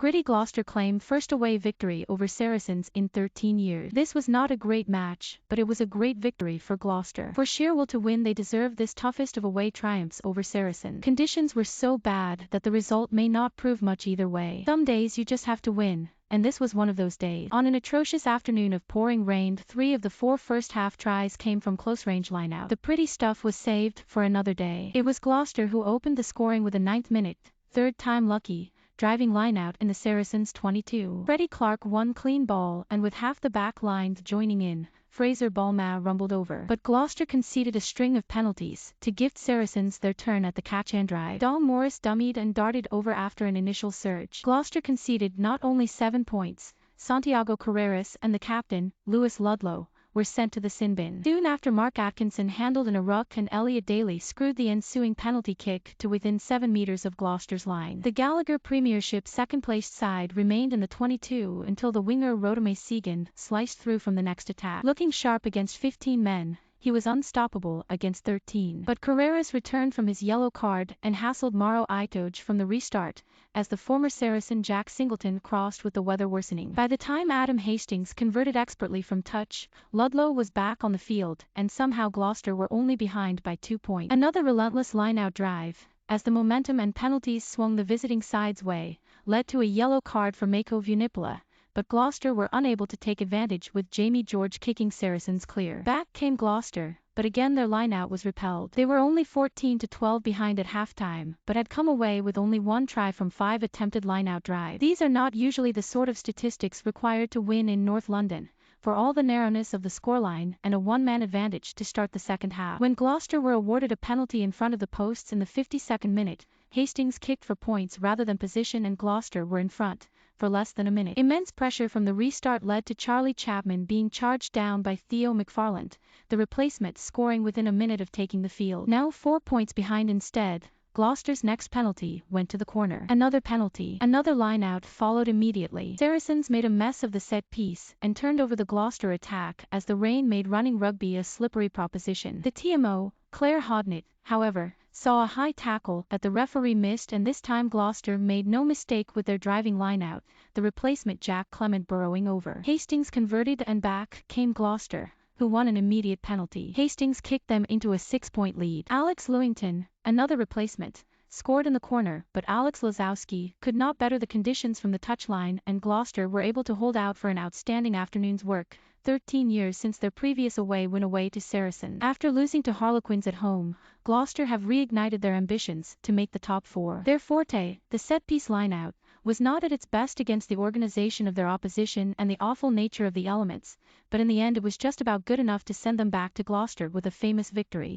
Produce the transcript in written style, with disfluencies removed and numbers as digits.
Gritty Gloucester claimed first away victory over Saracens in 13 years. This was not a great match, but it was a great victory for Gloucester. For sheer will to win, they deserved this toughest of away triumphs over Saracens. Conditions were so bad that the result may not prove much either way. Some days you just have to win, and this was one of those days. On an atrocious afternoon of pouring rain, 3 of the 4 first-half tries came from close-range lineout. The pretty stuff was saved for another day. It was Gloucester who opened the scoring with a 9th minute, third time lucky, driving lineout in the Saracens' 22. Freddie Clarke won clean ball, and with half the back line joining in, Fraser Balma rumbled over. But Gloucester conceded a string of penalties to gift Saracens their turn at the catch-and drive. Dom Morris dummied and darted over after an initial surge. Gloucester conceded not only 7 points, Santiago Carreras and the captain, Alex Ludlow, were sent to the sin bin. Soon after, Mark Atkinson handled in a ruck and Elliot Daly screwed the ensuing penalty kick to within 7 meters of Gloucester's line. The Gallagher Premiership second-placed side remained in the 22 until the winger Rodome Segan sliced through from the next attack. Looking sharp against 15 men, he was unstoppable against 13. But Carreras returned from his yellow card and hassled Maro Itoje from the restart, as the former Saracen Jack Singleton crossed with the weather worsening. By the time Adam Hastings converted expertly from touch, Ludlow was back on the field, and somehow Gloucester were only behind by 2 points. Another relentless line-out drive, as the momentum and penalties swung the visiting side's way, led to a yellow card for Mako Vunipola, but Gloucester were unable to take advantage, with Jamie George kicking Saracens clear. Back came Gloucester, but again their lineout was repelled. They were only 14-12 behind at halftime, but had come away with only 1 try from 5 attempted lineout drives. These are not usually the sort of statistics required to win in North London, for all the narrowness of the scoreline and a one-man advantage to start the second half. When Gloucester were awarded a penalty in front of the posts in the 52nd minute, Hastings kicked for points rather than position, and Gloucester were in front for less than a minute. Immense pressure from the restart led to Charlie Chapman being charged down by Theo McFarland, the replacement, scoring within a minute of taking the field. Now 4 points behind instead, Gloucester's next penalty went to the corner. Another penalty. Another lineout followed immediately. Saracens made a mess of the set piece and turned over the Gloucester attack as the rain made running rugby a slippery proposition. The TMO, Claire Hodnett, however, saw a high tackle that the referee missed, and this time Gloucester made no mistake with their driving lineout, the replacement Jack Clement burrowing over. Hastings converted, and back came Gloucester, who won an immediate penalty. Hastings kicked them into a 6-point lead. Alex Lewington, another replacement, scored in the corner, but Alex Lozowski could not better the conditions from the touchline, and Gloucester were able to hold out for an outstanding afternoon's work, 13 years since their previous away win away to Saracens. After losing to Harlequins at home, Gloucester have reignited their ambitions to make the top 4. Their forte, the set-piece lineout, was not at its best against the organization of their opposition and the awful nature of the elements, but in the end it was just about good enough to send them back to Gloucester with a famous victory.